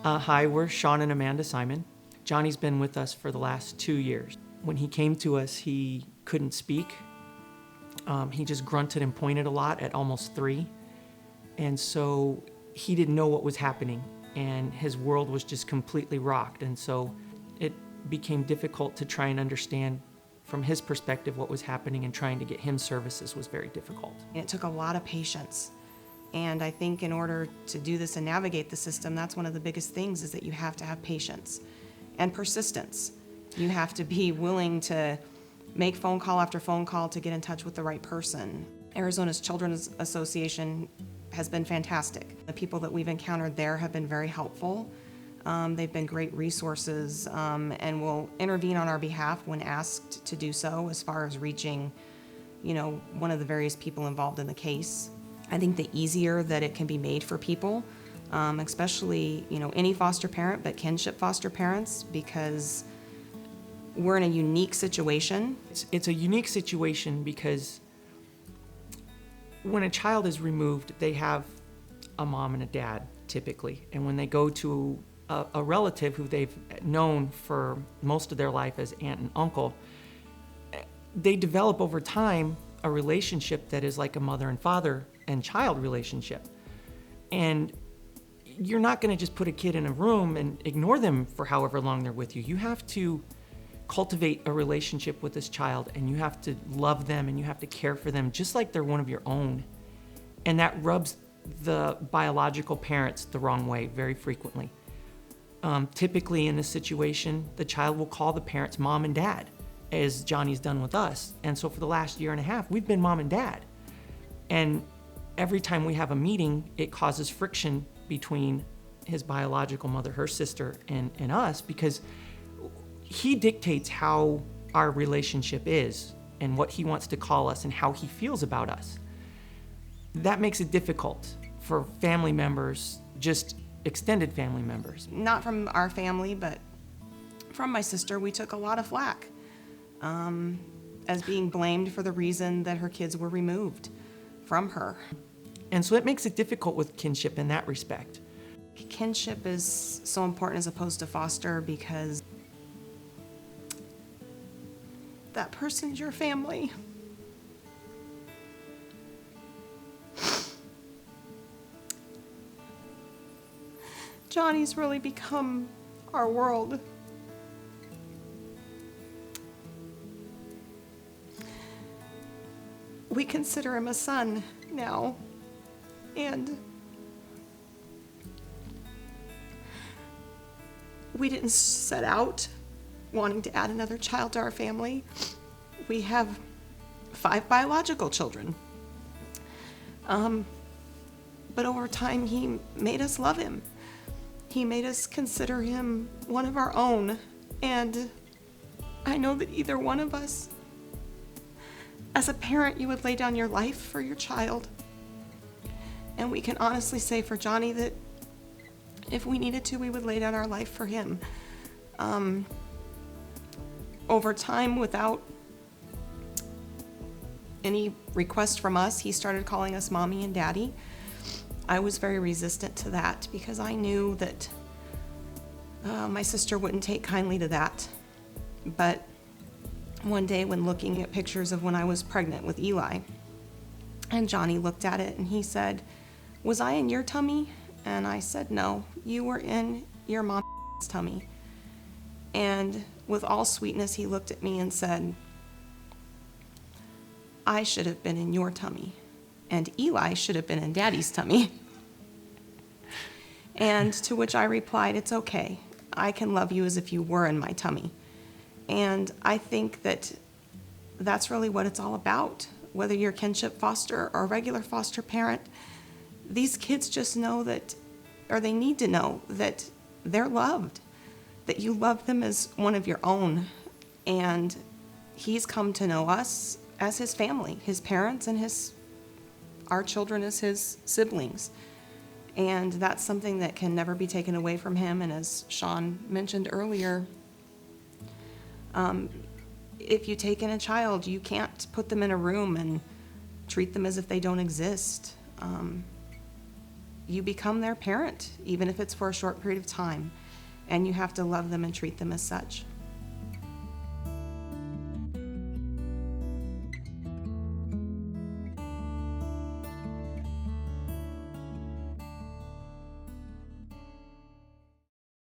Hi, we're Shawn and Amanda Simon. Johnny's been with us for the last 2 years. When he came to us, he couldn't speak. He just grunted and pointed a lot at almost 3. And so he didn't know what was happening, and his world was just completely rocked. And so it became difficult to try and understand from his perspective what was happening, and trying to get him services was very difficult. It took a lot of patience. And I think in order to do this and navigate the system, that's one of the biggest things, is that you have to have patience and persistence. You have to be willing to make phone call after phone call to get in touch with the right person. Arizona's Children's Association has been fantastic. The people that we've encountered there have been very helpful. They've been great resources, and will intervene on our behalf when asked to do so, as far as reaching, one of the various people involved in the case. I think the easier that it can be made for people, especially, any foster parent, but kinship foster parents, because we're in a unique situation. It's a unique situation because when a child is removed, they have a mom and a dad, typically. And when they go to a relative who they've known for most of their life as aunt and uncle, they develop over time a relationship that is like a mother and father and child relationship. And you're not going to just put a kid in a room and ignore them for however long they're with you. You have to cultivate a relationship with this child, and you have to love them, and you have to care for them just like they're one of your own. And that rubs the biological parents the wrong way very frequently. Typically in this situation, the child will call the parents mom and dad, as Johnny's done with us. And so for the last 1.5 years, we've been mom and dad. And every time we have a meeting, it causes friction between his biological mother, her sister, and us, because he dictates how our relationship is and what he wants to call us and how he feels about us. That makes it difficult for family members, just extended family members. Not from our family, but from my sister, we took a lot of flack as being blamed for the reason that her kids were removed from her. And so it makes it difficult with kinship in that respect. Kinship is so important as opposed to foster, because that person's your family. Johnny's really become our world. We consider him a son now, and we didn't set out wanting to add another child to our family. We have 5 biological children. But over time, he made us love him. He made us consider him one of our own. And I know that either one of us, as a parent, you would lay down your life for your child. And we can honestly say for Johnny that if we needed to, we would lay down our life for him. Over time, without any request from us, he started calling us mommy and daddy. I was very resistant to that because I knew that my sister wouldn't take kindly to that. But one day, when looking at pictures of when I was pregnant with Eli, and Johnny looked at it and he said, "Was I in your tummy?" And I said, "No, you were in your mom's tummy." And with all sweetness, he looked at me and said, "I should have been in your tummy, and Eli should have been in Daddy's tummy." And to which I replied, "It's okay. I can love you as if you were in my tummy." And I think that that's really what it's all about. Whether you're kinship foster or a regular foster parent, these kids just know that, or they need to know that they're loved, that you love them as one of your own. And he's come to know us as his family, his parents, and our children as his siblings. And that's something that can never be taken away from him. And as Shawn mentioned earlier, if you take in a child, you can't put them in a room and treat them as if they don't exist. you become their parent, even if it's for a short period of time, and you have to love them and treat them as such.